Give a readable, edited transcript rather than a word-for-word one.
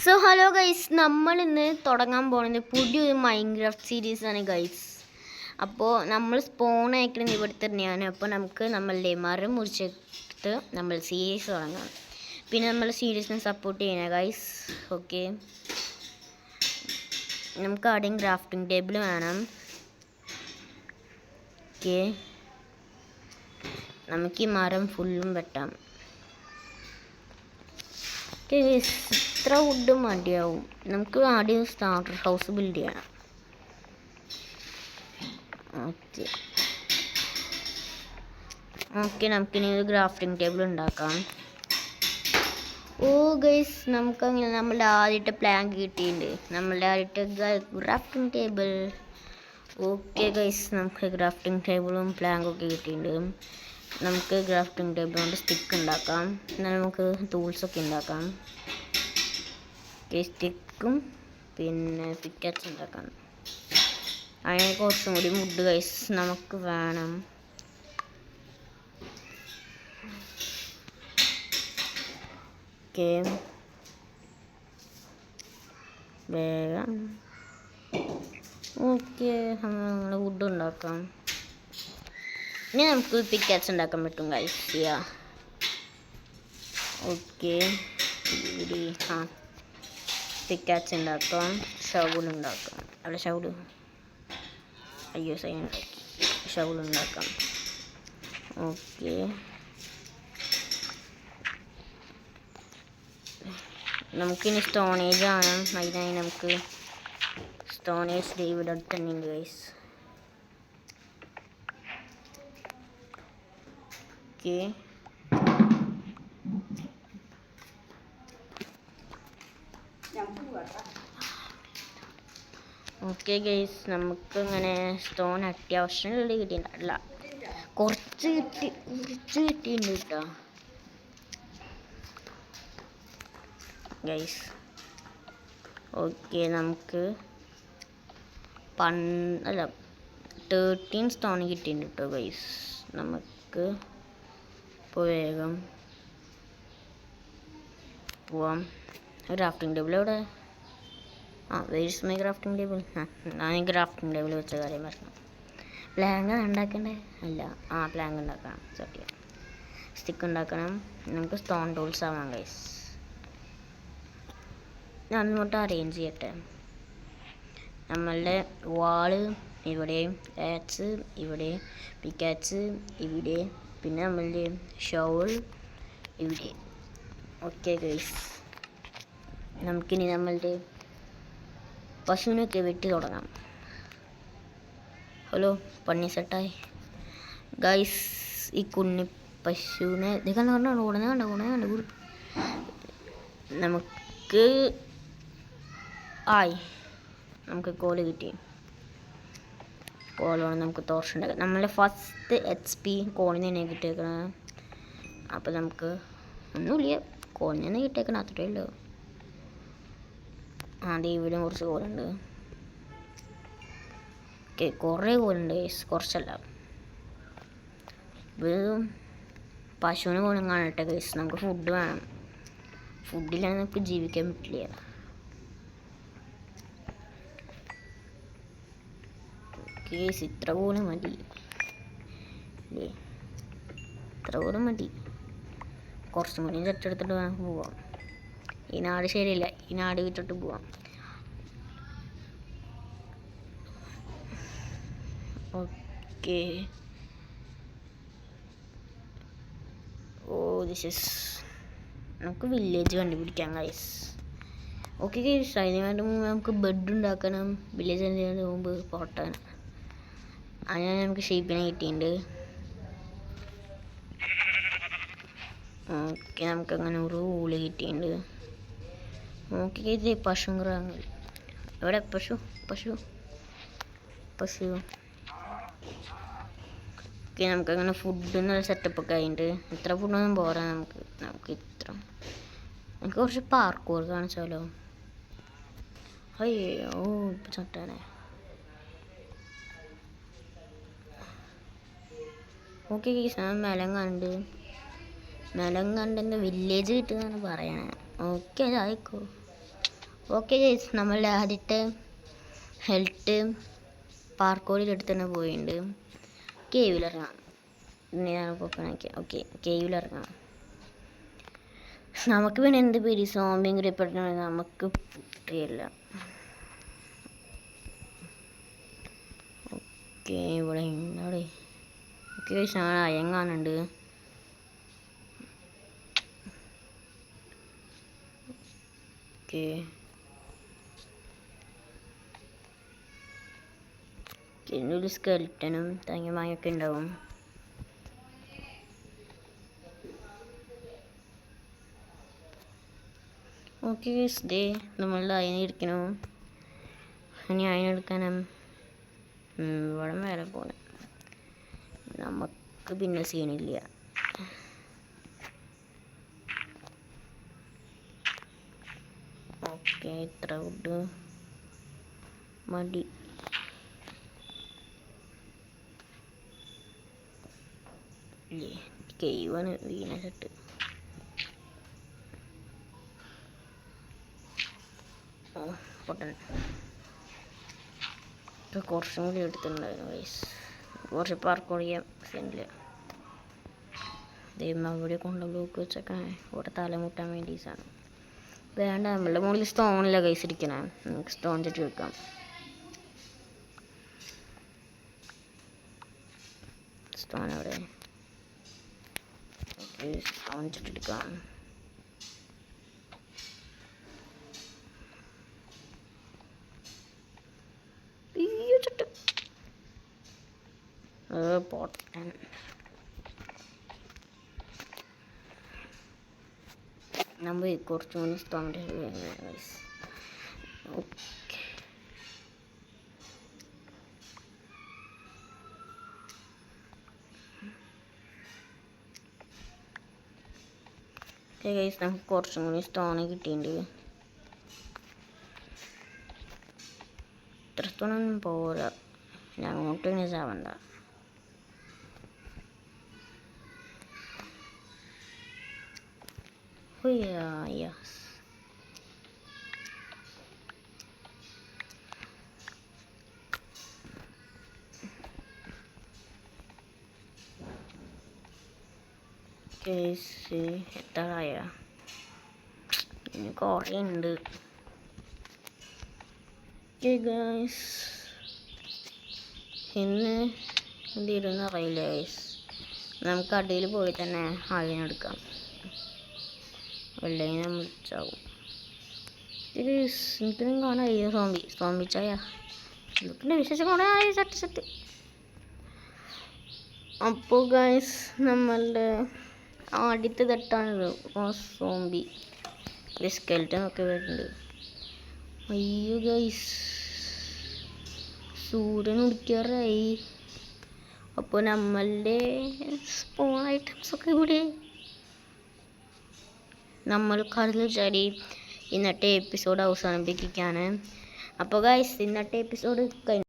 So hello guys, നമ്മൾ ഇന്ന് തുടങ്ങാൻ പോകുന്നത് പുതിയൊരു മൈൻക്രാഫ്റ്റ് സീരീസാണ് ഗൈസ്. അപ്പോൾ നമ്മൾ സ്പോൺ അയക്കുന്നത് ഇവിടെ തന്നെയാണ്. അപ്പോൾ നമുക്ക് നമ്മളുടെ മരം മുറിച്ചെടുത്ത് നമ്മൾ സീരീസ് തുടങ്ങാം. പിന്നെ നമ്മൾ സീരീസിനെ സപ്പോർട്ട് ചെയ്യണം ഗൈസ്. ഓക്കെ, നമുക്ക് ആദ്യം ക്രാഫ്റ്റിംഗ് ടേബിൾ വേണം. ഓക്കെ, നമുക്ക് ഈ മരം ഫുള്ളും വെട്ടാം. ഇത്ര വുഡ് മതിയാവും. നമുക്ക് ആദ്യം സ്റ്റാർട്ടർ ഹൗസ് ബിൽഡ് ചെയ്യണം. ഓക്കെ നമുക്കിനി ഒരു ഗ്രാഫ്റ്റിംഗ് ടേബിൾ ഉണ്ടാക്കാം. ഓ ഗൈസ്, നമുക്കങ്ങനെ നമ്മളുടെ ആദ്യത്തെ പ്ലാൻ കിട്ടിയിട്ടുണ്ട്. നമ്മളുടെ ആദ്യത്തെ ഗ്രാഫ്റ്റിംഗ് ടേബിൾ. ഓക്കെ ഗൈസ്, നമുക്ക് ഗ്രാഫ്റ്റിംഗ് ടേബിളും പ്ലാങ്കൊക്കെ കിട്ടിയിട്ടുണ്ട്. നമുക്ക് ഗ്രാഫ്റ്റിംഗ് ടേബിൾ കൊണ്ട് സ്റ്റിക്ക് ഉണ്ടാക്കാം. എന്നാൽ നമുക്ക് ടൂൾസൊക്കെ ഉണ്ടാക്കാം. സ്റ്റിക്കും പിന്നെ പിക്കച്ച് ഉണ്ടാക്കാം. അതിന് കുറച്ചും കൂടി വുഡ് ഗൈസ് നമുക്ക് വേണം. ഓക്കെ, വേഗം ഓക്കെ നമ്മൾ വുഡ് ഉണ്ടാക്കാം. ഇനി നമുക്ക് പിക്കച്ച് ഉണ്ടാക്കാൻ പറ്റും ഗൈസ്. ഓക്കെ, പിക്കാച്ച് ഉണ്ടാക്കാം. ഷൗലുണ്ടാക്കാം. അല്ല ഷൗല് അയ്യോ സൈൻ ഉണ്ടാക്കി. ഷൗലുണ്ടാക്കാം. ഓക്കെ, നമുക്കിനി സ്റ്റോണേജ് ആണ്. അതിനായി നമുക്ക് സ്റ്റോണേജ് ഇവിടെ അടുത്ത് തന്നെ ഉണ്ട് ഗൈസ്. ഓക്കെ, ഓക്കെ ഗൈസ്, നമുക്കിങ്ങനെ സ്റ്റോൺ അത്യാവശ്യം കിട്ടിയിട്ടില്ല. കുറച്ച് കിട്ടിയിട്ടുണ്ട് കേട്ടോ ഗൈസ്. ഓക്കെ, നമുക്ക് 13 സ്റ്റോൺ കിട്ടിയിട്ടുണ്ട് കേട്ടോ ഗൈസ്. നമുക്ക് ഇപ്പോൾ വേഗം പോവാം. ക്രാഫ്റ്റിംഗ് ടേബിൾ എവിടെ? Verse my crafting table? ഞാൻ ക്രാഫ്റ്റിംഗ് ടേബിൾ വെച്ച കാര്യം പറഞ്ഞു. പ്ലാങ് ഉണ്ടാക്കണ്ടേ? അല്ല, പ്ലാങ് ഉണ്ടാക്കണം. സോറി, സ്റ്റിക്ക് ഉണ്ടാക്കണം. നമുക്ക് സ്റ്റോൺ ടൂൾസ് ആവാം ഗൈസ്. ഞാൻ അങ്ങോട്ട് അറേഞ്ച് ചെയ്യട്ടെ. നമ്മളുടെ വാള് ഇവിടെ, ആക്സ് ഇവിടെ, പിക്കാച്ച് ഇവിടെ, പിന്നെ നമ്മളുടെ ഷൗൾ ഇവിടെ. ഓക്കെ ഗൈസ്, നമുക്കിനി നമ്മളുടെ പശുവിനൊക്കെ വെട്ടി തുടങ്ങാം. ഹലോ, പണി സെറ്റായി ഗൈസ്. ഈ കുഞ്ഞി പശുവിനെ ഇതൊക്കെ പറഞ്ഞാൽ ഉടനെ കണ്ട നമുക്ക് നമുക്ക് കോല് കിട്ടി. കോലാണ് നമുക്ക് തോർച്ചുണ്ടാക്കാം. നമ്മളെ ഫസ്റ്റ് HP കോണിൽ തന്നെ കിട്ടിയേക്കണം. അപ്പോൾ നമുക്ക് ഒന്നുമില്ല, കോണിൽ തന്നെ കിട്ടിയേക്കണം. അത്രയേ ഉള്ളൂ. ഇവിടെ കുറച്ച് കോലുണ്ട്. ഓക്കെ, കുറേ കോലുണ്ട് ഗൈസ്, കുറച്ചല്ല. വെറും പശുവിന് കോലും കാണട്ടെ ഗൈസ്. നമുക്ക് ഫുഡ് വേണം. ഫുഡില്ലാതെ നമുക്ക് ജീവിക്കാൻ പറ്റില്ല. ഗൈസ്, ഇത്ര കോല് മതി അല്ലേ? ഇത്ര കോല് മതി. കുറച്ചും കൂടി ചട്ടെടുത്തിട്ട് വേണം പോവാം. ഈ നാട് ശരിയല്ല, ഈ നാട് വിട്ടിട്ട് പോവാം. ഓക്കെ, നമുക്ക് വില്ലേജ് കണ്ടുപിടിക്കാം ഗൈസ്. ഓക്കെ ഗൈസ്, അതിന് വേണ്ടി നമുക്ക് ബെഡ് ഉണ്ടാക്കണം. വില്ലേജ് അതിന് മുമ്പ് പോട്ടാൻ. അതിനാണ് നമുക്ക് ഷേപ്പിനെ കിട്ടിയിട്ടുണ്ട്. ഓക്കെ, നമുക്കങ്ങനെ ഒരു ഊള് കിട്ടിയിട്ടുണ്ട്. ഓക്കെ ഗൈസ്, പശു ഗ്രാമങ്ങൾ എവിടെ? പശു ഓക്കെ, നമുക്കങ്ങനെ ഫുഡിന് സെറ്റപ്പൊക്കെ ആയിട്ട്. ഇത്ര ഫുഡൊന്നും പോരാ നമുക്ക് ഇത്ര. നമുക്ക് കുറച്ച് പാർക്കൂർ കാണിച്ചാലോ? അയ്യോ, ഇപ്പം ചട്ടാനെ. ഓക്കെ ഗൈസ്, ഞാൻ മെലം കണ്ടെന്ന് വില്ലേജ് കിട്ടുമെന്നാണ് പറയണേ. ഓക്കെ, അതായിക്കോ. ഓക്കെ ഗൈസ്, നമ്മളുടെ ആദ്യത്തെ ഹെൽത്ത് പാർക്കോടിൻ്റെ അടുത്ത് തന്നെ പോയിട്ടുണ്ട്. കേവിലിറങ്ങാം. ഇനി നമുക്ക് ഓപ്പൺ ആക്കിയാൽ ഓക്കെ കേവിലിറങ്ങാം. നമുക്ക് പിന്നെ എന്ത് പേര് സോംബിയും ക്രീപ്പറിനാണ് നമുക്ക് പുട്ടിയല്ല. ഓക്കെ ഇവിടെ എന്താണ് ഓക്കെ ഗൈസ്, ഞാൻ അയങ്ങാനുണ്ട്. ഓക്കെ ഒരു സ്കെൽറ്റനും തേങ്ങമായൊക്കെ ഉണ്ടാവും. ഓക്കെ ഡേ നമ്മളുടെ അതിനിരിക്കണം. ഇനി അതിനെടുക്കാനും ഇവിടെ മേലെ പോലെ നമുക്ക് പിന്നെ സീനില്ല. ഓക്കെ ഇത്ര ഫുഡ് മതി. ഇല്ലേ കെയ്വാണ് വീണ സെറ്റ്. പൊട്ടൻ കുറച്ചും കൂടി എടുത്തിട്ടുണ്ടായിരുന്നു വയസ്സ്. കുറച്ച് പാർക്ക് ചെയ്യാൻ സെൻറ്റില്ല. ദൈവം അവിടെ കൊണ്ട് ബ്ലോക്ക് വെച്ചൊക്കെ ഇവിടെ തലമുട്ടാൻ വേണ്ടിയിട്ടാണ്. വേണ്ട, നമ്മളുടെ മുകളിൽ സ്റ്റോണില്ല കൈസ് ഇരിക്കണേ. നമുക്ക് സ്റ്റോൺ ചുറ്റി വെക്കാം. സ്റ്റോൺ അവിടെ സ്റ്റോൺ ചുറ്റിയെടുക്കാം. പൊട്ടൻ നമ്മൾ കുറച്ചും കൂടി സ്റ്റോൺ ഓക്കെ ഗൈസ്, നമുക്ക് കുറച്ചും കൂടി സ്റ്റോൺ കിട്ടിയിട്ടുണ്ട്. ഇത്ര സ്റ്റോണൊന്നും പോരാ, അങ്ങോട്ട് ഇങ്ങനെ ചാവണ്ട. യെസ് കേസ് എത്രയായ ഇനി കുറേ ഉണ്ട്. ഗൈസ് ഇന്ന് എന്തിരുന്ന് അറിയില്ല ഗൈസ്. നമുക്ക് അടിയിൽ പോയി തന്നെ അതിനെടുക്കാം, അല്ലെങ്കിൽ നമ്മൾ ചാവും. എനിക്കൊന്നും കാണാൻ സോംബിച്ചായ പിന്നെ വിശേഷം കാണാൻ സട്ട്. അപ്പോൾ ഗൈസ് നമ്മളുടെ ആദ്യത്തെ തട്ടാണിത്. സോംബി സ്കെൽറ്റനൊക്കെ വരുന്നുണ്ട്. അയ്യോ ഗൈസ്, സൂര്യൻ ഉദിക്കാറായി. അപ്പോൾ നമ്മളുടെ സ്പോൺ ഐറ്റംസൊക്കെ ഇവിടെ നമ്മൾ കടന്നു ചാടി ഇന്നത്തെ എപ്പിസോഡ് അവസാനിപ്പിക്കുകയാണ്. അപ്പോൾ ഗൈസ് ഇന്നത്തെ എപ്പിസോഡ് കഴിഞ്ഞു.